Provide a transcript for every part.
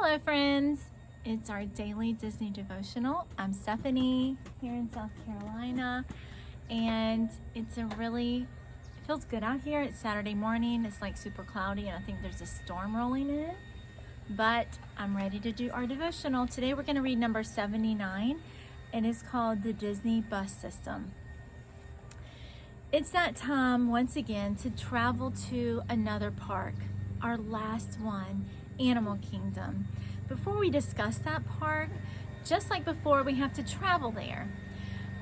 Hello friends, it's our daily Disney devotional. I'm Stephanie here in South Carolina, and it feels good out here. It's Saturday morning. It's like super cloudy and I think there's a storm rolling in, but I'm ready to do our devotional. Today we're going to read number 79 and it's called the Disney Bus System. It's that time once again to travel to another park, our last one, Animal Kingdom. Before we discuss that park, just like before, we have to travel there.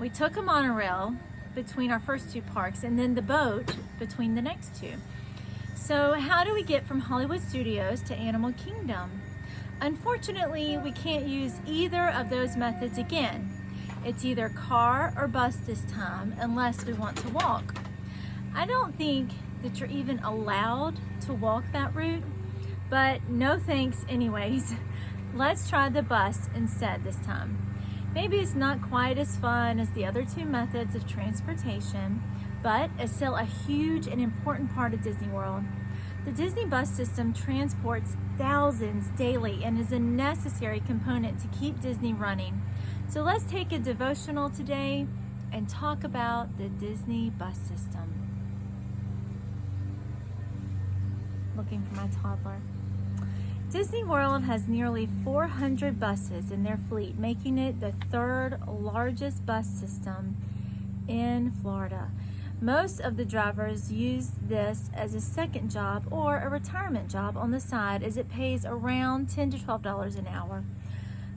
We took a monorail between our first two parks and then the boat between the next two. So how do we get from Hollywood Studios to Animal Kingdom? Unfortunately, we can't use either of those methods again. It's either car or bus this time, unless we want to walk. I don't think that you're even allowed to walk that route, but no thanks anyways. Let's try the bus instead this time. Maybe it's not quite as fun as the other two methods of transportation, but it's still a huge and important part of Disney World. The Disney bus system transports thousands daily and is a necessary component to keep Disney running. So let's take a devotional today and talk about the Disney bus system. Looking for my toddler. Disney World has nearly 400 buses in their fleet, making it the third largest bus system in Florida. Most of the drivers use this as a second job or a retirement job on the side, as it pays around $10 to $12 an hour.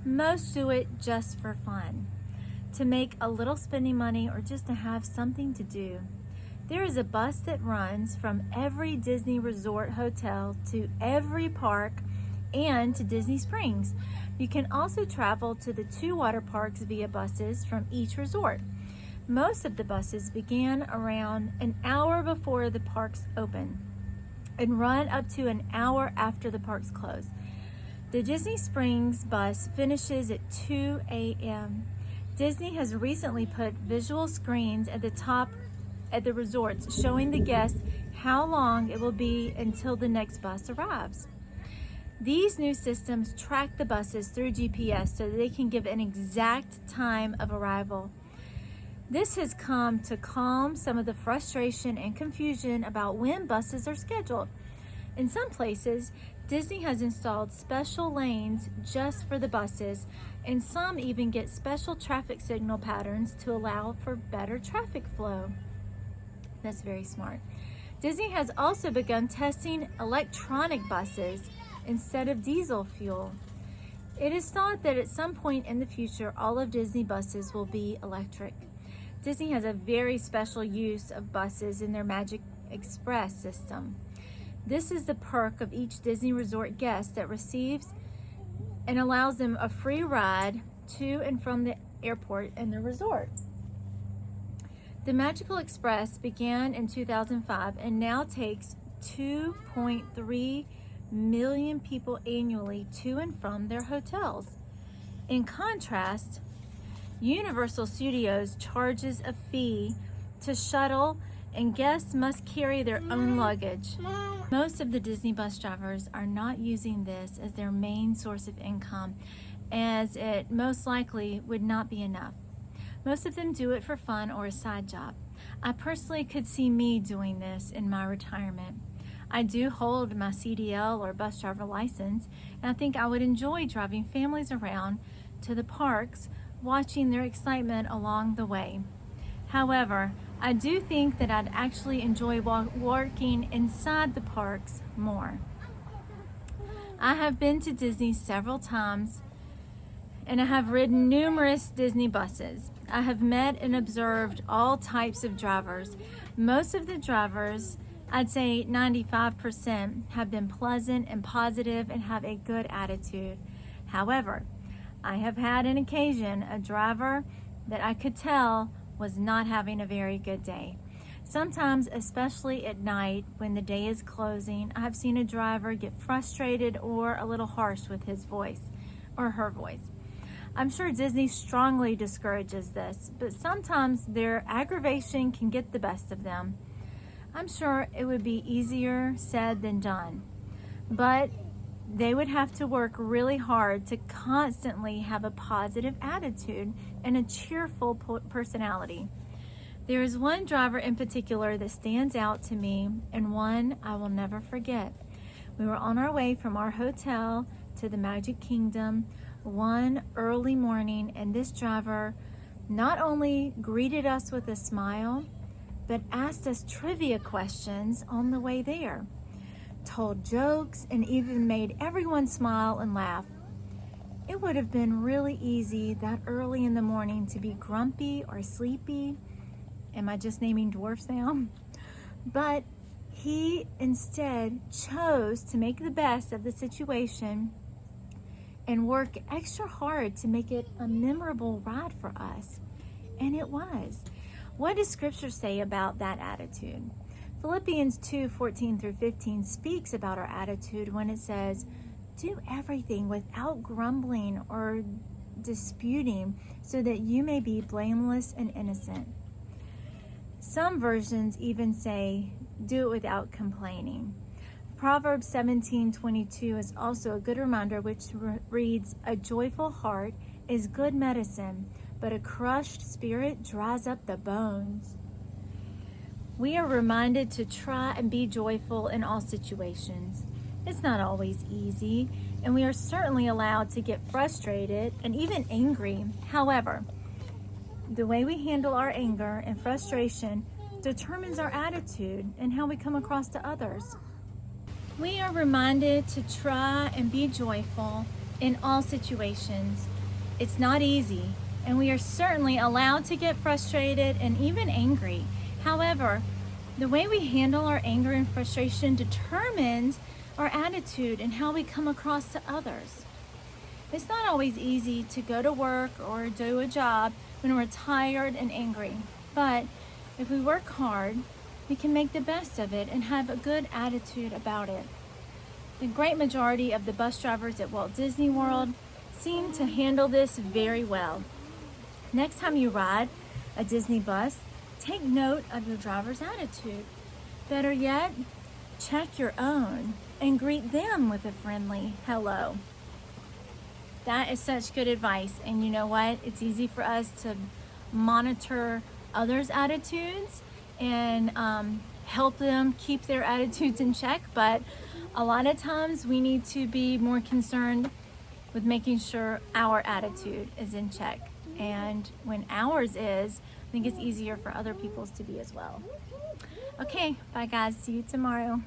Most do it just for fun, to make a little spending money or just to have something to do. There is a bus that runs from every Disney resort hotel to every park and to Disney Springs. You can also travel to the two water parks via buses from each resort. Most of the buses began around an hour before the parks open and run up to an hour after the parks close. The Disney Springs bus finishes at 2 a.m. Disney has recently put visual screens at the top at the resorts, showing the guests how long it will be until the next bus arrives. These new systems track the buses through GPS so that they can give an exact time of arrival. This has come to calm some of the frustration and confusion about when buses are scheduled. In some places, Disney has installed special lanes just for the buses, and some even get special traffic signal patterns to allow for better traffic flow. That's very smart. Disney has also begun testing electronic buses instead of diesel fuel. It is thought that at some point in the future, all of Disney buses will be electric. Disney has a very special use of buses in their Magic Express system. This is the perk of each Disney resort guest that receives and allows them a free ride to and from the airport and the resort. The Magical Express began in 2005 and now takes 2.3 million people annually to and from their hotels. In contrast, Universal Studios charges a fee to shuttle, and guests must carry their own luggage. Most of the Disney bus drivers are not using this as their main source of income, as it most likely would not be enough. Most of them do it for fun or a side job. I personally could see me doing this in my retirement. I do hold my CDL or bus driver license, and I think I would enjoy driving families around to the parks, watching their excitement along the way. However, I do think that I'd actually enjoy working inside the parks more. I have been to Disney several times, and I have ridden numerous Disney buses. I have met and observed all types of drivers. Most of the drivers, I'd say 95%, have been pleasant and positive and have a good attitude. However, I have had an occasion, a driver that I could tell was not having a very good day. Sometimes, especially at night when the day is closing, I have seen a driver get frustrated or a little harsh with his voice or her voice. I'm sure Disney strongly discourages this, but sometimes their aggravation can get the best of them. I'm sure it would be easier said than done, but they would have to work really hard to constantly have a positive attitude and a cheerful personality. There is one driver in particular that stands out to me, and one I will never forget. We were on our way from our hotel to the Magic Kingdom one early morning, and this driver not only greeted us with a smile, but asked us trivia questions on the way there, told jokes, and even made everyone smile and laugh. It would have been really easy that early in the morning to be grumpy or sleepy. Am I just naming dwarfs now? But he instead chose to make the best of the situation and work extra hard to make it a memorable ride for us. And it was. What does Scripture say about that attitude? Philippians 2:14-15 speaks about our attitude when it says, "Do everything without grumbling or disputing, so that you may be blameless and innocent." Some versions even say, "Do it without complaining." Proverbs 17:22 is also a good reminder, which reads, "A joyful heart is good medicine, but a crushed spirit dries up the bones." We are reminded to try and be joyful in all situations. It's not always easy, and we are certainly allowed to get frustrated and even angry. However, the way we handle our anger and frustration determines our attitude and how we come across to others. We are reminded to try and be joyful in all situations. It's not easy, and we are certainly allowed to get frustrated and even angry. However, the way we handle our anger and frustration determines our attitude and how we come across to others. It's not always easy to go to work or do a job when we're tired and angry, but if we work hard, we can make the best of it and have a good attitude about it. The great majority of the bus drivers at Walt Disney World seem to handle this very well. Next time you ride a Disney bus, take note of your driver's attitude. Better yet, check your own and greet them with a friendly hello. That is such good advice. And you know what? It's easy for us to monitor others' attitudes and help them keep their attitudes in check. But a lot of times we need to be more concerned with making sure our attitude is in check. And when ours is, I think it's easier for other people's to be as well. Okay, bye guys. See you tomorrow.